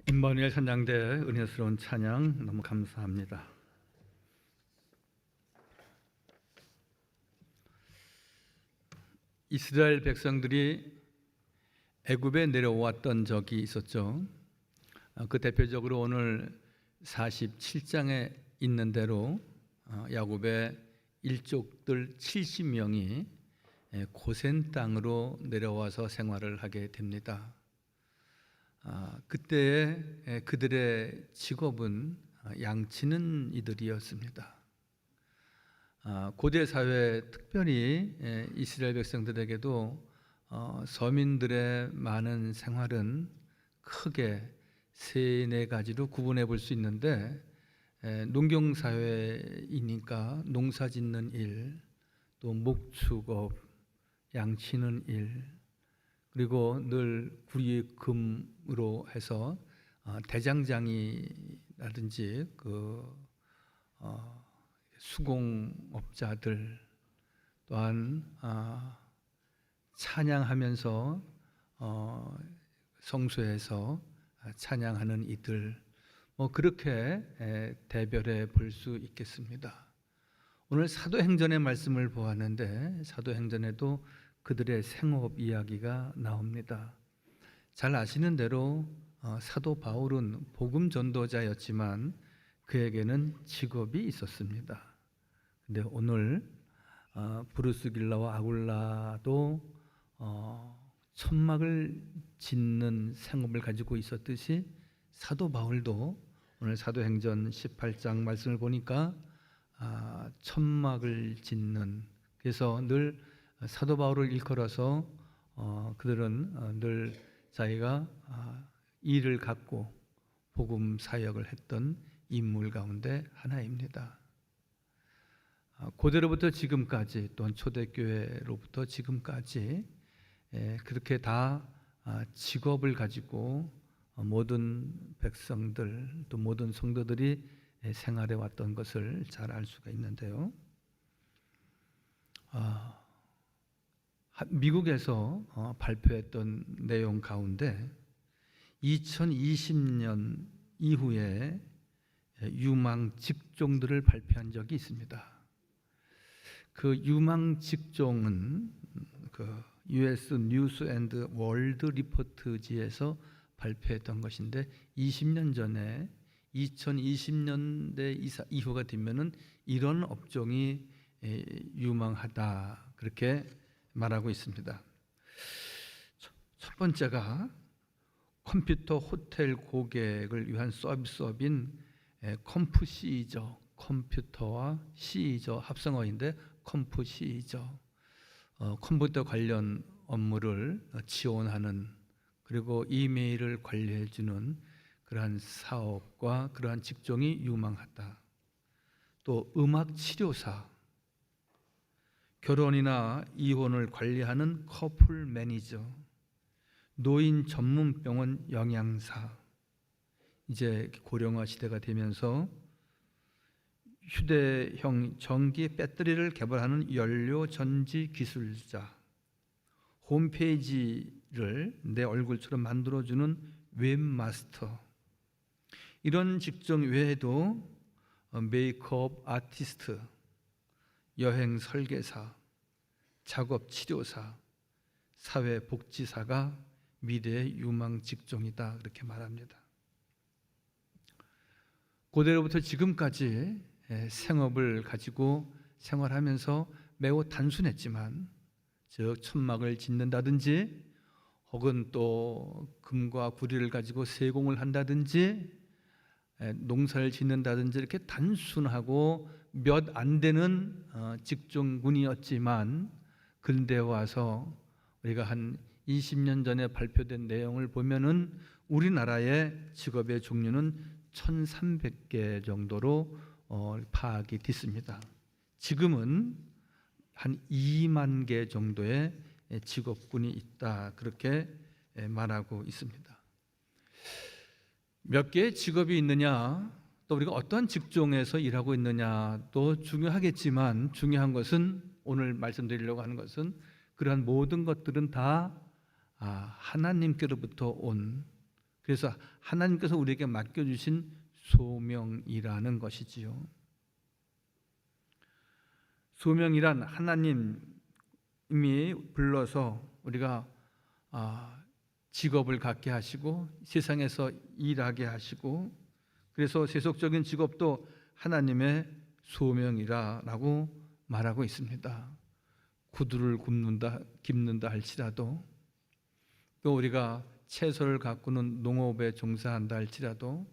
임마누엘 선장대의 은혜스러운 찬양 너무 감사합니다. 이스라엘 백성들이 애굽에 내려왔던 적이 있었죠. 그 대표적으로 오늘 47장에 있는 대로 야곱의 일족들 70명이 고센 땅으로 내려와서 생활을 하게 됩니다. 그때의 그들의 직업은 양치는 이들이었습니다. 고대 사회, 특별히 이스라엘 백성들에게도 서민들의 많은 생활은 크게 세네 가지로 구분해 볼 수 있는데, 농경 사회이니까 농사 짓는 일, 또 목축업, 양치는 일, 그리고 늘 구리금으로 해서 대장장이라든지 수공업자들, 또한 찬양하면서 성소에서 찬양하는 이들, 그렇게 대별해 볼 수 있겠습니다. 오늘 사도행전의 말씀을 보았는데 사도행전에도 그들의 생업 이야기가 나옵니다. 잘 아시는 대로 사도 바울은 복음 전도자였지만 그에게는 직업이 있었습니다. 근데 오늘 브루스길라와 아굴라도 천막을 짓는 생업을 가지고 있었듯이 사도 바울도 오늘 사도행전 18장 말씀을 보니까 천막을 짓는, 그래서 늘 사도 바울을 일컬어서 그들은 늘 자기가 일을 갖고 복음 사역을 했던 인물 가운데 하나입니다. 고대로부터 지금까지, 또한 초대교회로부터 지금까지 그렇게 다 직업을 가지고 모든 백성들, 또 모든 성도들이 생활해 왔던 것을 잘 알 수가 있는데요. 미국에서 발표했던 내용 가운데 2020년 이후에 유망 직종들을 발표한 적이 있습니다. 그 유망 직종은 US 뉴스 앤드 월드 리포트지에서 발표했던 것인데, 20년 전에 2020년대 이후가 되면은 이런 업종이 유망하다, 그렇게 말하고 있습니다. 첫 번째가 컴퓨터 호텔 고객을 위한 서비스업인 컴푸시이저, 컴퓨터와 시이저 합성어인데 컴푸시이저, 컴퓨터 관련 업무를 지원하는, 그리고 이메일을 관리해 주는 그러한 사업과 그러한 직종이 유망하다. 또 음악 치료사, 결혼이나 이혼을 관리하는 커플 매니저, 노인 전문 병원 영양사, 이제 고령화 시대가 되면서 휴대형 전기 배터리를 개발하는 연료 전지 기술자, 홈페이지를 내 얼굴처럼 만들어주는 웹마스터, 이런 직종 외에도 메이크업 아티스트, 여행 설계사, 작업 치료사, 사회복지사가 미래의 유망 직종이다, 그렇게 말합니다. 고대로부터 지금까지 생업을 가지고 생활하면서 매우 단순했지만, 즉 천막을 짓는다든지 혹은 또 금과 구리를 가지고 세공을 한다든지 농사를 짓는다든지, 이렇게 단순하고 몇 안 되는 직종군이었지만, 근대 와서 우리가 한 20년 전에 발표된 내용을 보면은 우리나라의 직업의 종류는 1,300개 정도로 파악이 됐습니다. 지금은 한 2만 개 정도의 직업군이 있다, 그렇게 말하고 있습니다. 몇 개의 직업이 있느냐, 또 우리가 어떤 직종에서 일하고 있느냐도 중요하겠지만, 중요한 것은, 오늘 말씀드리려고 하는 것은, 그러한 모든 것들은 다 하나님께로부터 온 그래서 하나님께서 우리에게 맡겨주신 소명이라는 것이지요. 소명이란 하나님이 불러서 우리가 직업을 갖게 하시고 세상에서 일하게 하시고, 그래서 세속적인 직업도 하나님의 소명이라고 말하고 있습니다. 구두를 깁는다 할지라도, 또 우리가 채소를 가꾸는 농업에 종사한다 할지라도,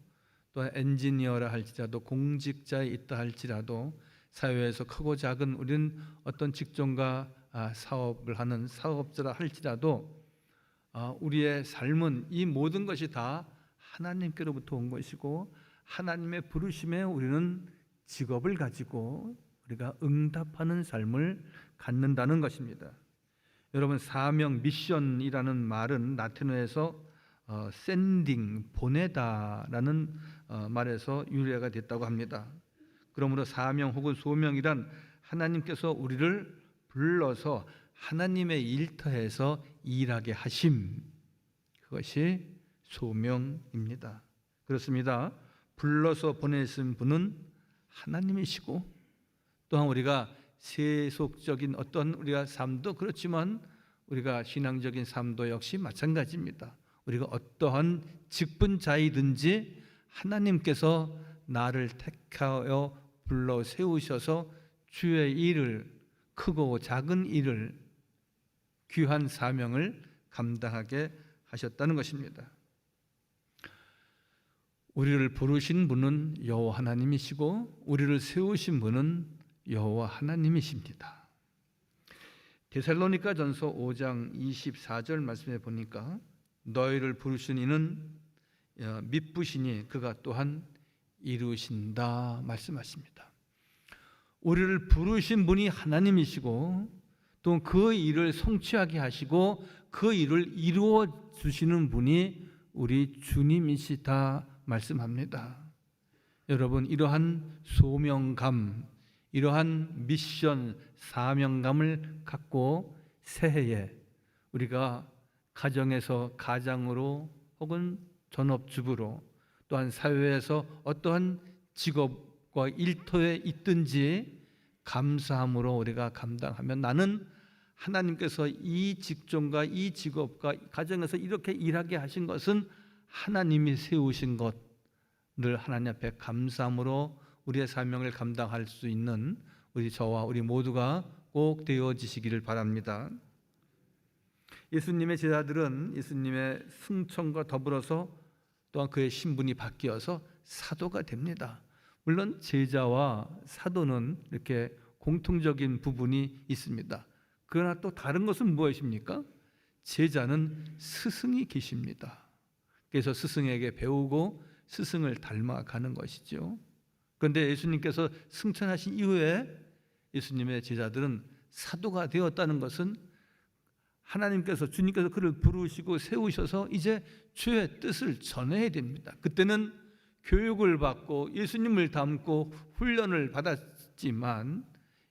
또 엔지니어라 할지라도, 공직자에 있다 할지라도, 사회에서 크고 작은 우리는 어떤 직종과 사업을 하는 사업자라 할지라도 우리의 삶은 이 모든 것이 다 하나님께로부터 온 것이고, 하나님의 부르심에 우리는 직업을 가지고 우리가 응답하는 삶을 갖는다는 것입니다. 여러분, 사명, 미션이라는 말은 라틴어에서 sending, 보내다라는 말에서 유래가 됐다고 합니다. 그러므로 사명 혹은 소명이란 하나님께서 우리를 불러서 하나님의 일터에서 일하게 하심, 그것이 소명입니다. 그렇습니다. 불러서 보내신 분은 하나님이시고, 또한 우리가 세속적인 어떤 우리가 삶도 그렇지만 우리가 신앙적인 삶도 역시 마찬가지입니다. 우리가 어떠한 직분자이든지 하나님께서 나를 택하여 불러 세우셔서 주의 일을, 크고 작은 일을, 귀한 사명을 감당하게 하셨다는 것입니다. 우리를 부르신 분은 여호와 하나님이시고 우리를 세우신 분은 여호와 하나님이십니다. 데살로니가전서 5장 24절 말씀에 보니까 너희를 부르신 이는 미쁘시니 그가 또한 이루신다 말씀하십니다. 우리를 부르신 분이 하나님이시고 또 그 일을 성취하게 하시고 그 일을 이루어 주시는 분이 우리 주님이시다 말씀합니다. 여러분, 이러한 소명감, 이러한 미션, 사명감을 갖고 새해에 우리가 가정에서 가장으로 혹은 전업주부로, 또한 사회에서 어떠한 직업과 일터에 있든지 감사함으로 우리가 감당하면, 나는 하나님께서 이 직종과 이 직업과 가정에서 이렇게 일하게 하신 것은 하나님이 세우신 것, 늘 하나님 앞에 감사함으로 우리의 사명을 감당할 수 있는 저와 우리 모두가 꼭 되어지시기를 바랍니다. 예수님의 제자들은 예수님의 승천과 더불어서 또한 그의 신분이 바뀌어서 사도가 됩니다. 물론 제자와 사도는 이렇게 공통적인 부분이 있습니다. 그러나 또 다른 것은 무엇입니까? 제자는 스승이 계십니다. 그래서 스승에게 배우고 스승을 닮아가는 것이죠. 그런데 예수님께서 승천하신 이후에 예수님의 제자들은 사도가 되었다는 것은 하나님께서, 주님께서 그를 부르시고 세우셔서 이제 주의 뜻을 전해야 됩니다. 그때는 교육을 받고 예수님을 닮고 훈련을 받았지만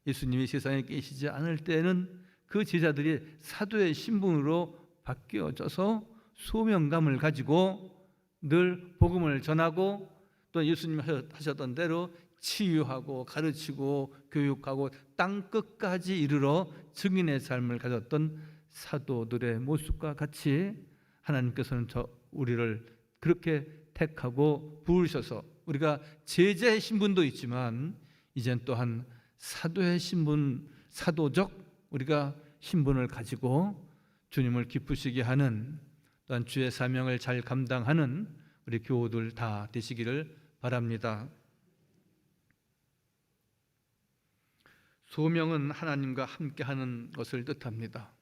예수님이 세상에 계시지 않을 때는 그 제자들이 사도의 신분으로 바뀌어져서 소명감을 가지고 늘 복음을 전하고, 또 예수님이 하셨던 대로 치유하고 가르치고 교육하고 땅 끝까지 이르러 증인의 삶을 가졌던 사도들의 모습과 같이 하나님께서는 우리를 그렇게 택하고 부르셔서 우리가 제자의 신분도 있지만 이젠 또한 사도의 신분, 사도적 우리가 신분을 가지고 주님을 기쁘시게 하는, 또한 주의 사명을 잘 감당하는 우리 교우들 다 되시기를 바랍니다. 소명은 하나님과 함께하는 것을 뜻합니다.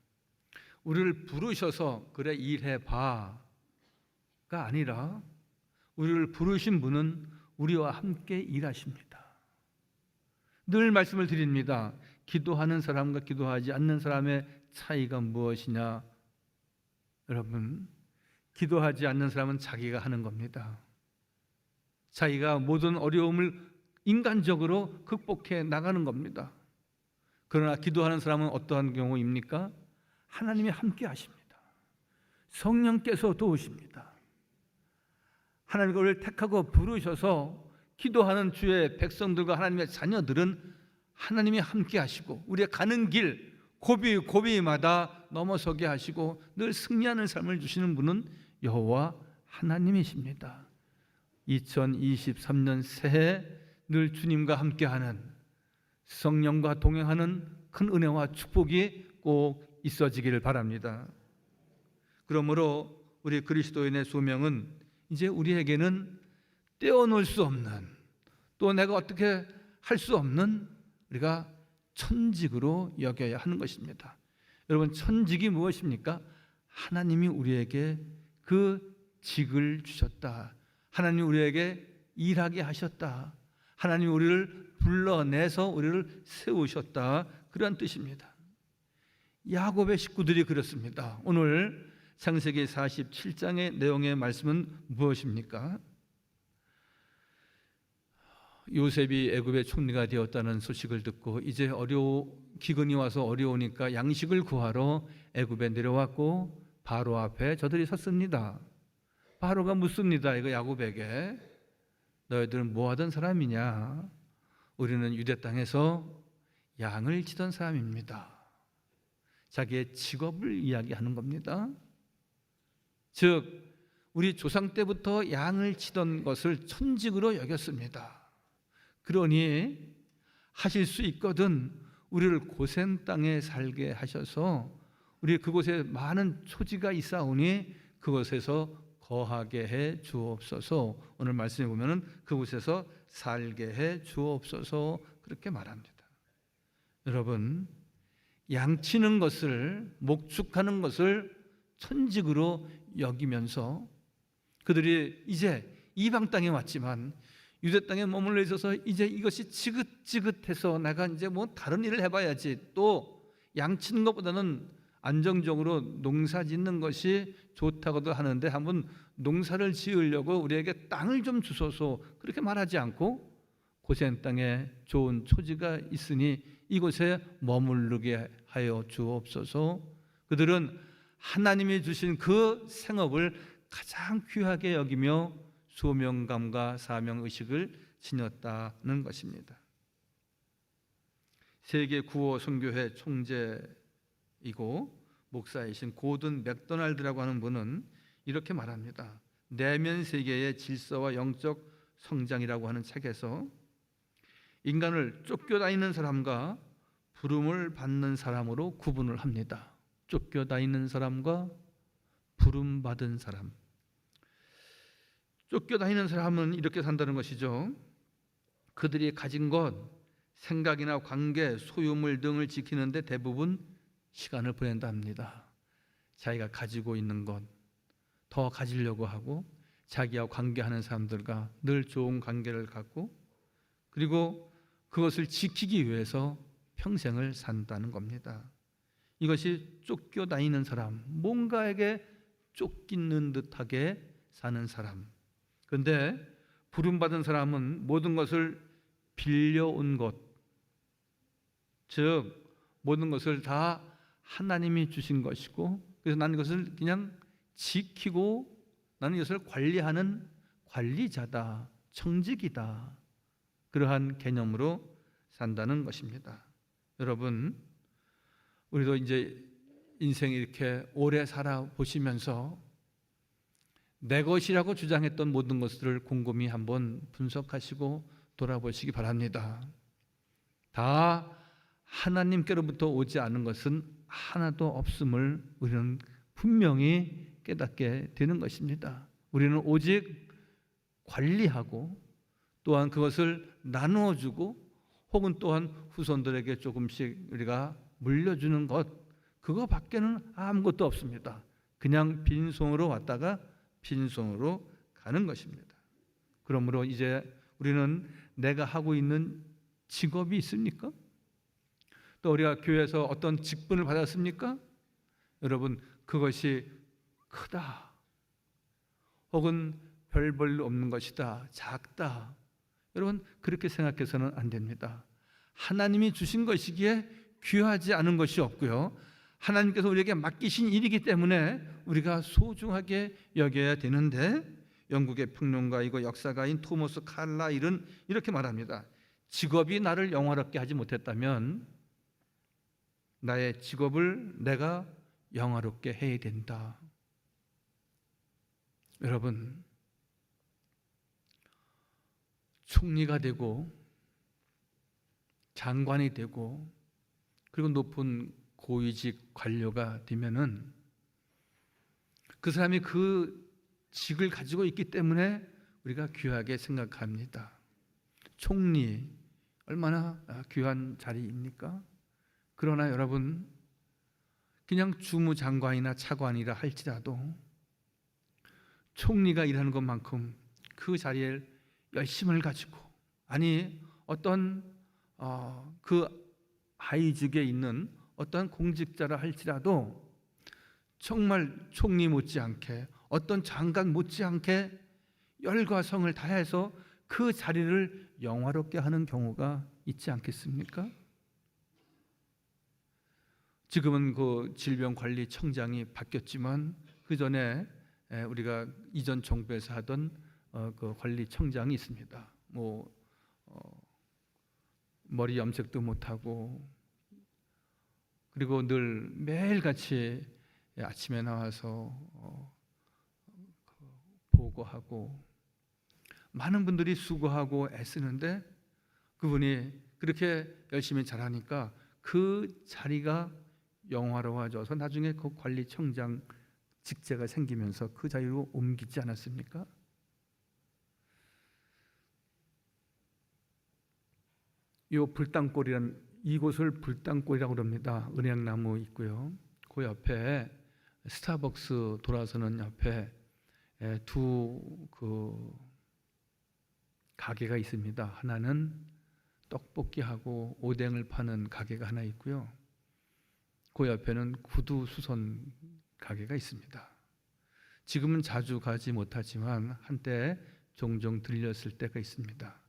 우리를 부르셔서 그래 일해봐가 아니라 우리를 부르신 분은 우리와 함께 일하십니다. 늘 말씀을 드립니다. 기도하는 사람과 기도하지 않는 사람의 차이가 무엇이냐? 여러분, 기도하지 않는 사람은 자기가 하는 겁니다. 자기가 모든 어려움을 인간적으로 극복해 나가는 겁니다. 그러나 기도하는 사람은 어떠한 경우입니까? 하나님이 함께 하십니다. 성령께서 도우십니다. 하나님께서 우리를 택하고 부르셔서 기도하는 주의 백성들과 하나님의 자녀들은 하나님이 함께 하시고 우리의 가는 길 고비마다 넘어서게 하시고 늘 승리하는 삶을 주시는 분은 여호와 하나님이십니다. 2023년 새해 늘 주님과 함께하는 성령과 동행하는 큰 은혜와 축복이 꼭 있어지기를 바랍니다. 그러므로 우리 그리스도인의 소명은 이제 우리에게는 떼어놓을 수 없는, 또 내가 어떻게 할 수 없는 우리가 천직으로 여겨야 하는 것입니다. 여러분, 천직이 무엇입니까? 하나님이 우리에게 그 직을 주셨다. 하나님이 우리에게 일하게 하셨다. 하나님이 우리를 불러내서 우리를 세우셨다. 그런 뜻입니다. 야곱의 식구들이 그렇습니다. 오늘 창세기 47장의 내용의 말씀은 무엇입니까? 요셉이 애굽의 총리가 되었다는 소식을 듣고 이제 기근이 와서 어려우니까 양식을 구하러 애굽에 내려왔고 바로 앞에 저들이 섰습니다. 바로가 묻습니다. 이거 야곱에게, 너희들은 뭐 하던 사람이냐? 우리는 유대 땅에서 양을 치던 사람입니다. 자기의 직업을 이야기하는 겁니다. 즉 우리 조상 때부터 양을 치던 것을 천직으로 여겼습니다. 그러니 하실 수 있거든 우리를 고센 땅에 살게 하셔서 우리 그곳에 많은 초지가 있사오니 그곳에서 거하게 해 주옵소서. 오늘 말씀에 보면은 그곳에서 살게 해 주옵소서 그렇게 말합니다. 여러분, 양치는 것을, 목축하는 것을 천직으로 여기면서 그들이 이제 이방 땅에 왔지만 유대 땅에 머물러 있어서 이제 이것이 지긋지긋해서 내가 이제 뭐 다른 일을 해봐야지, 또 양치는 것보다는 안정적으로 농사 짓는 것이 좋다고도 하는데 한번 농사를 지으려고 우리에게 땅을 좀 주소서 그렇게 말하지 않고 고센 땅에 좋은 초지가 있으니 이곳에 머무르게 하여 주옵소서. 그들은 하나님이 주신 그 생업을 가장 귀하게 여기며 소명감과 사명의식을 지녔다는 것입니다. 세계 구호 선교회 총재이고 목사이신 고든 맥도날드라고 하는 분은 이렇게 말합니다. 내면 세계의 질서와 영적 성장이라고 하는 책에서 인간을 쫓겨다니는 사람과 부름을 받는 사람으로 구분을 합니다. 쫓겨다니는 사람과 부름받은 사람. 쫓겨다니는 사람은 이렇게 산다는 것이죠. 그들이 가진 것, 생각이나 관계, 소유물 등을 지키는데 대부분 시간을 보낸다 합니다. 자기가 가지고 있는 것 더 가지려고 하고 자기와 관계하는 사람들과 늘 좋은 관계를 갖고 그리고 그것을 지키기 위해서 평생을 산다는 겁니다. 이것이 쫓겨다니는 사람, 뭔가에게 쫓기는 듯하게 사는 사람. 그런데 부름받은 사람은 모든 것을 빌려온 것, 즉 모든 것을 다 하나님이 주신 것이고 그래서 나는 이것을 그냥 지키고 나는 이것을 관리하는 관리자다, 청직이다, 그러한 개념으로 산다는 것입니다. 여러분, 우리도 이제 인생 이렇게 오래 살아보시면서 내 것이라고 주장했던 모든 것들을 곰곰이 한번 분석하시고 돌아보시기 바랍니다. 다 하나님께로부터 오지 않은 것은 하나도 없음을 우리는 분명히 깨닫게 되는 것입니다. 우리는 오직 관리하고 또한 그것을 나누어주고 혹은 또한 후손들에게 조금씩 우리가 물려주는 것, 그거밖에는 아무것도 없습니다. 그냥 빈손으로 왔다가 빈손으로 가는 것입니다. 그러므로 이제 우리는 내가 하고 있는 직업이 있습니까? 또 우리가 교회에서 어떤 직분을 받았습니까? 여러분, 그것이 크다 혹은 별 볼일 없는 것이다, 작다, 여러분 그렇게 생각해서는 안 됩니다. 하나님이 주신 것이기에 귀하지 않은 것이 없고요, 하나님께서 우리에게 맡기신 일이기 때문에 우리가 소중하게 여겨야 되는데 영국의 평론가이고 역사가인 토머스 칼라일은 이렇게 말합니다. 직업이 나를 영화롭게 하지 못했다면 나의 직업을 내가 영화롭게 해야 된다. 여러분, 총리가 되고 장관이 되고 그리고 높은 고위직 관료가 되면은 그 사람이 그 직을 가지고 있기 때문에 우리가 귀하게 생각합니다. 총리 얼마나 귀한 자리입니까? 그러나 여러분, 그냥 주무장관이나 차관이라 할지라도 총리가 일하는 것만큼 그 자리에 열심을 가지고, 아니 어떤 그 하위직에 있는 어떤 공직자라 할지라도 정말 총리 못지않게, 어떤 장관 못지않게 열과 성을 다해서 그 자리를 영화롭게 하는 경우가 있지 않겠습니까? 지금은 그 질병관리청장이 바뀌었지만 그 전에 우리가 이전 정부에서 하던 그 관리청장이 있습니다. 머리 염색도 못하고, 그리고 늘 매일같이 아침에 나와서 보고하고, 많은 분들이 수고하고 애쓰는데 그분이 그렇게 열심히 잘하니까 그 자리가 영화로워져서 나중에 그 관리청장 직제가 생기면서 그 자리로 옮기지 않았습니까? 이 불당골이란, 이곳을 불당골이라고 그럽니다. 은행나무 있고요. 그 옆에 스타벅스 돌아서는 옆에 두 가게가 있습니다. 하나는 떡볶이하고 오뎅을 파는 가게가 하나 있고요. 그 옆에는 구두 수선 가게가 있습니다. 지금은 자주 가지 못하지만 한때 종종 들렸을 때가 있습니다.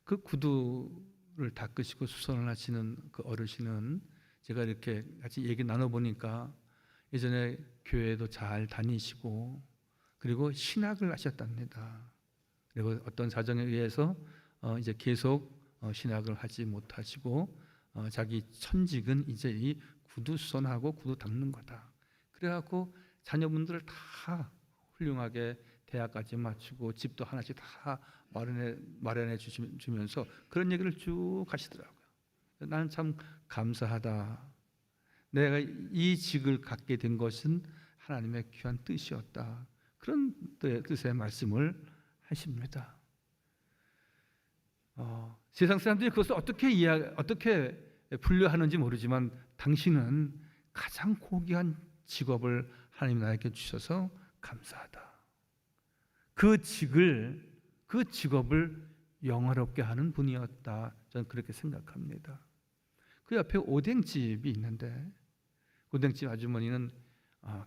그 구두를 닦으시고 수선을 하시는 그 어르신은 제가 이렇게 같이 얘기 나눠보니까 예전에 교회도 잘 다니시고 그리고 신학을 하셨답니다. 그리고 어떤 사정에 의해서 이제 계속 신학을 하지 못하시고 자기 천직은 이제 이 구두 수선하고 구두 닦는 거다. 그래갖고 자녀분들을 다 훌륭하게 대학까지 마치고 집도 하나씩 다 마련해 주면서 그런 얘기를 쭉 하시더라고요. 나는 참 감사하다. 내가 이 직을 갖게 된 것은 하나님의 귀한 뜻이었다. 그런 뜻의 말씀을 하십니다. 세상 사람들이 그것을 어떻게 분류하는지 모르지만 당신은 가장 고귀한 직업을 하나님 나에게 주셔서 감사하다. 그 직업을 영화롭게 하는 분이었다. 저는 그렇게 생각합니다. 그 옆에 오뎅집이 있는데 오뎅집 아주머니는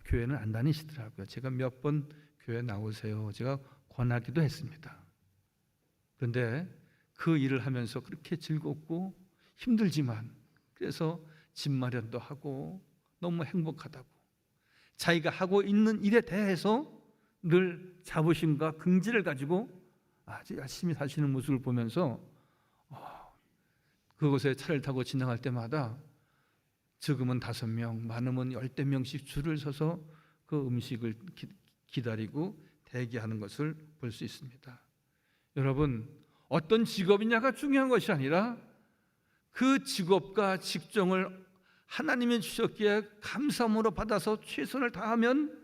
교회는 안 다니시더라고요. 제가 몇 번 교회 나오세요 제가 권하기도 했습니다. 그런데 그 일을 하면서 그렇게 즐겁고 힘들지만 그래서 집 마련도 하고 너무 행복하다고, 자기가 하고 있는 일에 대해서 늘 자부심과 긍지를 가지고 아주 열심히 사시는 모습을 보면서 그곳에 차를 타고 지나갈 때마다 적으면 5명, 많으면 10대 명씩 줄을 서서 그 음식을 기다리고 대기하는 것을 볼 수 있습니다. 여러분, 어떤 직업이냐가 중요한 것이 아니라 그 직업과 직종을 하나님이 주셨기에 감사함으로 받아서 최선을 다하면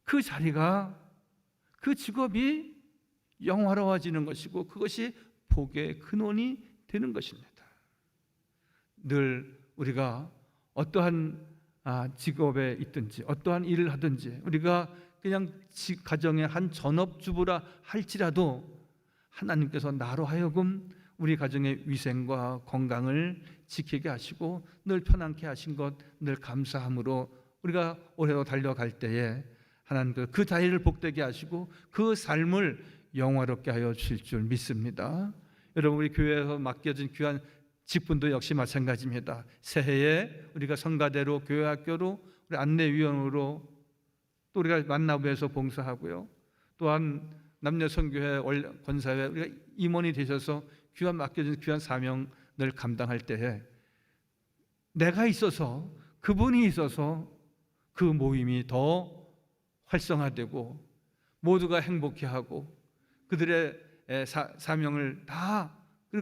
그 자리가, 그 직업이 영화로워지는 것이고 그것이 복의 근원이 되는 것입니다. 늘 우리가 어떠한 직업에 있든지 어떠한 일을 하든지 우리가 그냥 가정의 한 전업주부라 할지라도 하나님께서 나로 하여금 우리 가정의 위생과 건강을 지키게 하시고 늘 편안케 하신 것 늘 감사함으로 우리가 올해도 달려갈 때에 하나님께서 그 자리를 복되게 하시고 그 삶을 영화롭게 하여 주실 줄 믿습니다. 여러분, 우리 교회에서 맡겨진 귀한 직분도 역시 마찬가지입니다. 새해에 우리가 성가대로, 교회학교로, 우리 안내위원으로 또 우리가 만나부에서 봉사하고요. 또한 남녀선교회 권사회 우리가 임원이 되셔서 귀한 맡겨진 귀한 사명을 감당할 때에 내가 있어서, 그분이 있어서 그 모임이 더 활성화되고 모두가 행복해하고 그들의 사명을 다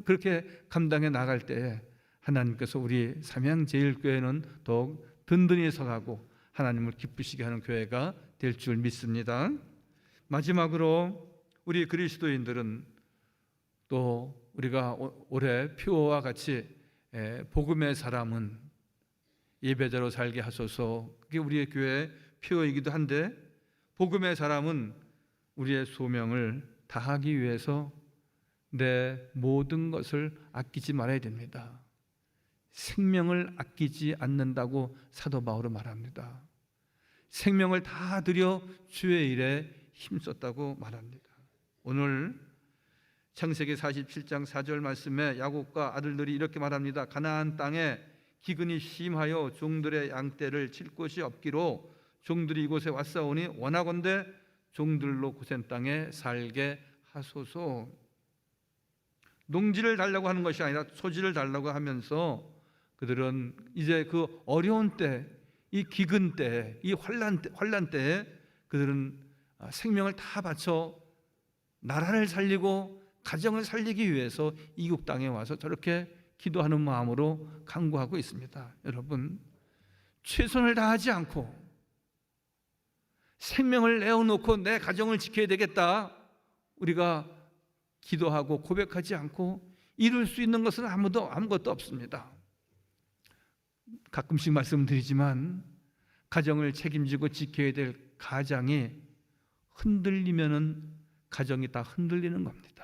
그렇게 감당해 나갈 때에 하나님께서 우리 삼양제일교회는 더욱 든든히 서가고 하나님을 기쁘시게 하는 교회가 될 줄 믿습니다. 마지막으로 우리 그리스도인들은 또 우리가 올해 표어와 같이 복음의 사람은 예배자로 살게 하소서, 그게 우리의 교회의 표어이기도 한데, 복음의 사람은 우리의 소명을 다하기 위해서 내 모든 것을 아끼지 말아야 됩니다. 생명을 아끼지 않는다고 사도 바울은 말합니다. 생명을 다 들여 주의 일에 힘썼다고 말합니다. 오늘 창세기 47장 4절 말씀에 야곱과 아들들이 이렇게 말합니다. 가나안 땅에 기근이 심하여 종들의 양떼를 칠 곳이 없기로 종들이 이곳에 왔사오니 원하건대 종들로 고센 땅에 살게 하소서. 농지를 달라고 하는 것이 아니라 소지를 달라고 하면서 그들은 이제 그 어려운 때, 이 기근 때, 이 환난 때에 그들은 생명을 다 바쳐 나라를 살리고 가정을 살리기 위해서 이국 땅에 와서 저렇게 기도하는 마음으로 간구하고 있습니다. 여러분, 최선을 다하지 않고 생명을 내어놓고 내 가정을 지켜야 되겠다, 우리가 기도하고 고백하지 않고 이룰 수 있는 것은 아무것도 없습니다. 가끔씩 말씀드리지만 가정을 책임지고 지켜야 될 가장이 흔들리면은 가정이 다 흔들리는 겁니다.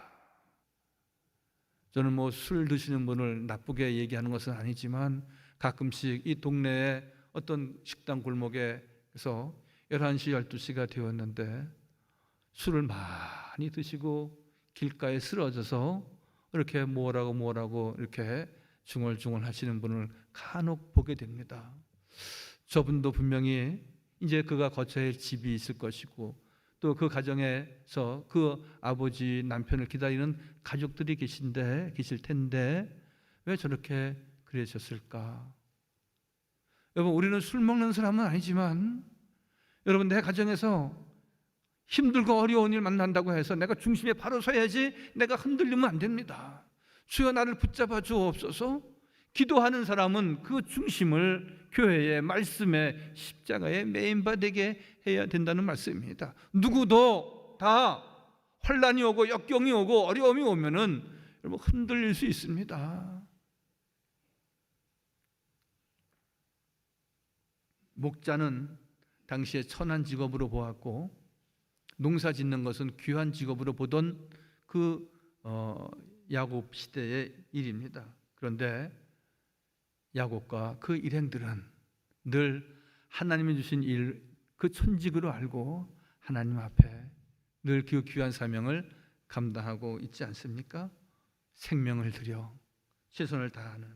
저는 술 드시는 분을 나쁘게 얘기하는 것은 아니지만 가끔씩 이 동네에 어떤 식당 골목에서 11시, 12시가 되었는데 술을 많이 드시고 길가에 쓰러져서 이렇게 뭐라고 이렇게 중얼중얼 하시는 분을 간혹 보게 됩니다. 저분도 분명히 이제 그가 거쳐야 할 집이 있을 것이고 또 그 가정에서 그 아버지, 남편을 기다리는 가족들이 계실 텐데 왜 저렇게 그러셨을까? 여러분, 우리는 술 먹는 사람은 아니지만 여러분, 내 가정에서 힘들고 어려운 일 만난다고 해서 내가 중심에 바로 서야지 내가 흔들리면 안 됩니다. 주여 나를 붙잡아 주옵소서. 기도하는 사람은 그 중심을 교회의 말씀에 십자가에 매인바되게 해야 된다는 말씀입니다. 누구도 다 환난이 오고 역경이 오고 어려움이 오면은 여러분 흔들릴 수 있습니다. 목자는 당시에 천한 직업으로 보았고 농사 짓는 것은 귀한 직업으로 보던 그 야곱 시대의 일입니다. 그런데 야곱과 그 일행들은 늘 하나님이 주신 일, 그 천직으로 알고 하나님 앞에 늘 그 귀한 사명을 감당하고 있지 않습니까? 생명을 들여 최선을 다하는.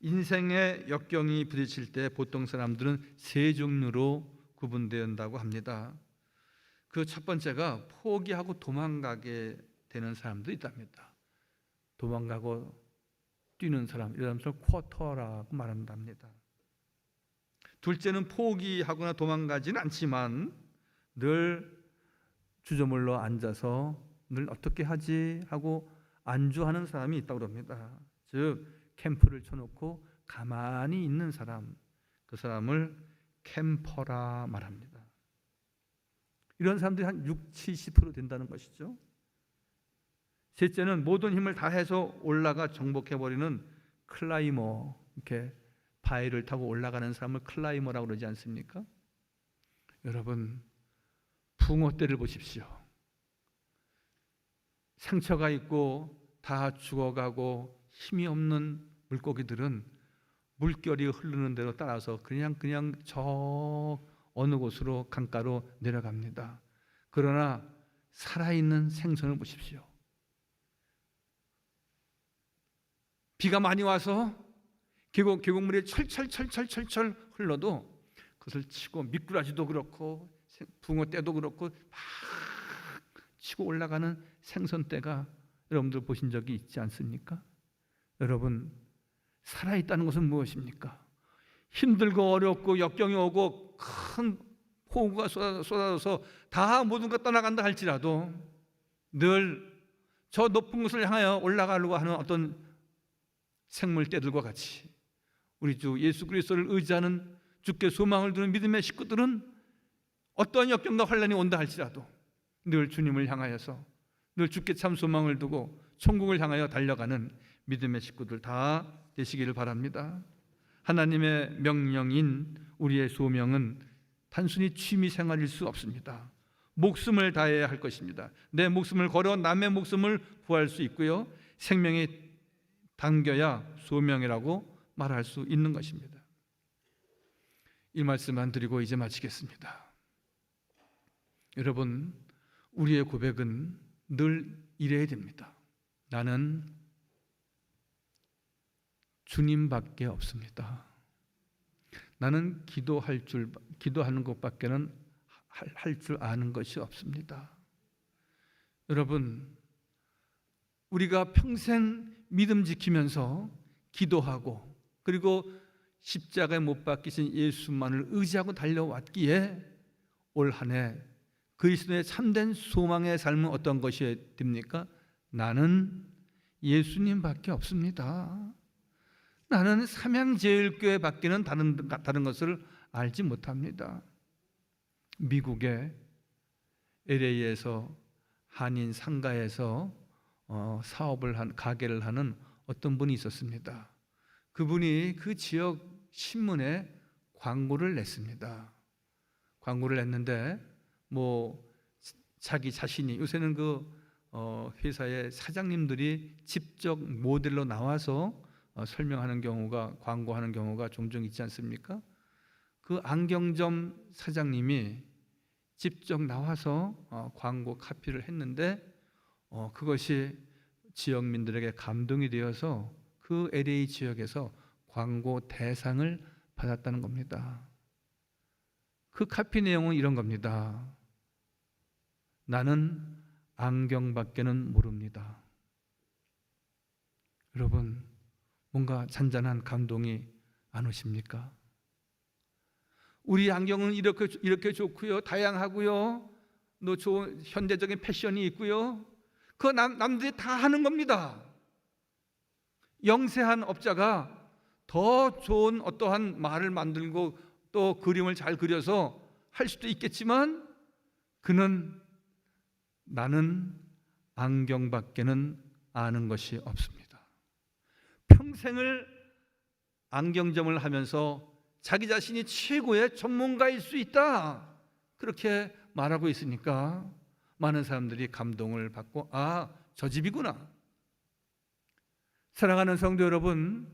인생의 역경이 부딪힐 때 보통 사람들은 세 종류로 구분된다고 합니다. 그 첫 번째가 포기하고 도망가게 되는 사람도 있답니다. 도망가고 뛰는 사람, 이런 사람을 쿼터라고 말한답니다. 둘째는 포기하거나 도망가지는 않지만 늘 주저물러 앉아서 늘 어떻게 하지 하고 안주하는 사람이 있다고 합니다. 즉 캠프를 쳐놓고 가만히 있는 사람, 그 사람을 캠퍼라 말합니다. 이런 사람들이 한 60-70% 된다는 것이죠. 셋째는 모든 힘을 다해서 올라가 정복해버리는 클라이머, 이렇게 바위를 타고 올라가는 사람을 클라이머라고 그러지 않습니까? 여러분, 붕어떼를 보십시오. 상처가 있고 다 죽어가고 힘이 없는 물고기들은 물결이 흐르는 대로 따라서 그냥 저 어느 곳으로 강가로 내려갑니다. 그러나 살아있는 생선을 보십시오. 비가 많이 와서 계곡물이 철철 흘러도 그것을 치고 미꾸라지도 그렇고 붕어떼도 그렇고 막 치고 올라가는 생선떼가 여러분들 보신 적이 있지 않습니까? 여러분, 살아있다는 것은 무엇입니까? 힘들고 어렵고 역경이 오고 큰 폭우가 쏟아져서 다 모든 것 떠나간다 할지라도 늘 저 높은 곳을 향하여 올라가려고 하는 어떤 생물떼들과 같이 우리 주 예수 그리스도를 의지하는 주께 소망을 두는 믿음의 식구들은 어떠한 역경과 환난이 온다 할지라도 늘 주님을 향하여서 늘 주께 참 소망을 두고 천국을 향하여 달려가는 믿음의 식구들 다 되시기를 바랍니다. 하나님의 명령인 우리의 소명은 단순히 취미 생활일 수 없습니다. 목숨을 다해야 할 것입니다. 내 목숨을 걸어 남의 목숨을 구할 수 있고요, 생명이 당겨야 소명이라고 말할 수 있는 것입니다. 이 말씀만 드리고 이제 마치겠습니다. 여러분, 우리의 고백은 늘 이래야 됩니다. 나는 주님밖에 없습니다. 나는 기도하는 것밖에는 할 줄 아는 것이 없습니다. 여러분, 우리가 평생 믿음 지키면서 기도하고 그리고 십자가에 못 박히신 예수만을 의지하고 달려왔기에 올 한 해 그리스도의 참된 소망의 삶은 어떤 것이 됩니까? 나는 예수님밖에 없습니다. 나는 삼양제일교회 밖에는 다른 것을 알지 못합니다. 미국의 LA에서 한인 상가에서 가게를 하는 어떤 분이 있었습니다. 그분이 그 지역 신문에 광고를 냈습니다. 광고를 냈는데 자기 자신이, 요새는 그 회사의 사장님들이 직접 모델로 나와서 설명하는 경우가, 광고하는 경우가 종종 있지 않습니까? 그 안경점 사장님이 직접 나와서 광고 카피를 했는데 그것이 지역민들에게 감동이 되어서 그 LA 지역에서 광고 대상을 받았다는 겁니다. 그 카피 내용은 이런 겁니다. 나는 안경밖에는 모릅니다. 여러분, 뭔가 잔잔한 감동이 안 오십니까? 우리 안경은 이렇게 좋고요, 다양하고요, 또 좋은 현대적인 패션이 있고요, 그 남들이 다 하는 겁니다. 영세한 업자가 더 좋은 어떠한 말을 만들고 또 그림을 잘 그려서 할 수도 있겠지만 그는 나는 안경밖에는 아는 것이 없습니다. 평생을 안경점을 하면서 자기 자신이 최고의 전문가일 수 있다, 그렇게 말하고 있으니까 많은 사람들이 감동을 받고 저 집이구나. 사랑하는 성도 여러분,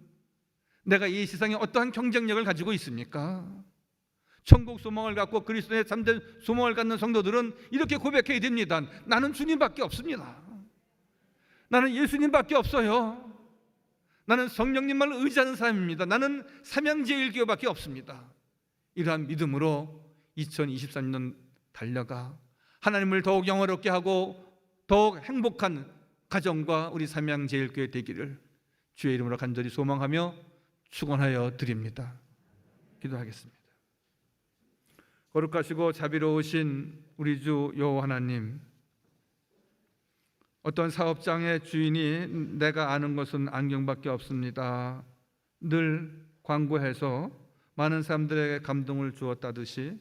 내가 이 세상에 어떠한 경쟁력을 가지고 있습니까? 천국 소망을 갖고 그리스도의 참된 소망을 갖는 성도들은 이렇게 고백해야 됩니다. 나는 주님밖에 없습니다. 나는 예수님밖에 없어요. 나는 성령님만 의지하는 사람입니다. 나는 삼양제일교회밖에 없습니다. 이러한 믿음으로 2023년 달려가 하나님을 더욱 영화롭게 하고 더욱 행복한 가정과 우리 삼양제일교회 되기를 주의 이름으로 간절히 소망하며 축원하여 드립니다. 기도하겠습니다. 거룩하시고 자비로우신 우리 주 여호와 하나님, 어떤 사업장의 주인이 내가 아는 것은 안경밖에 없습니다, 늘 광고해서 많은 사람들에게 감동을 주었다듯이,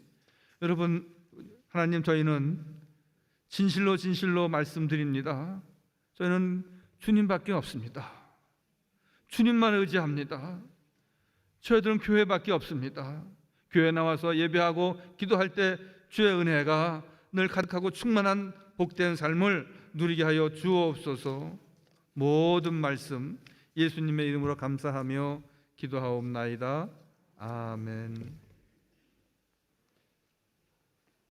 여러분, 하나님, 저희는 진실로 말씀드립니다. 저희는 주님밖에 없습니다. 주님만 의지합니다. 저희들은 교회밖에 없습니다. 교회 나와서 예배하고 기도할 때 주의 은혜가 늘 가득하고 충만한 복된 삶을 누리게 하여 주옵소서. 모든 말씀 예수님의 이름으로 감사하며 기도하옵나이다. 아멘.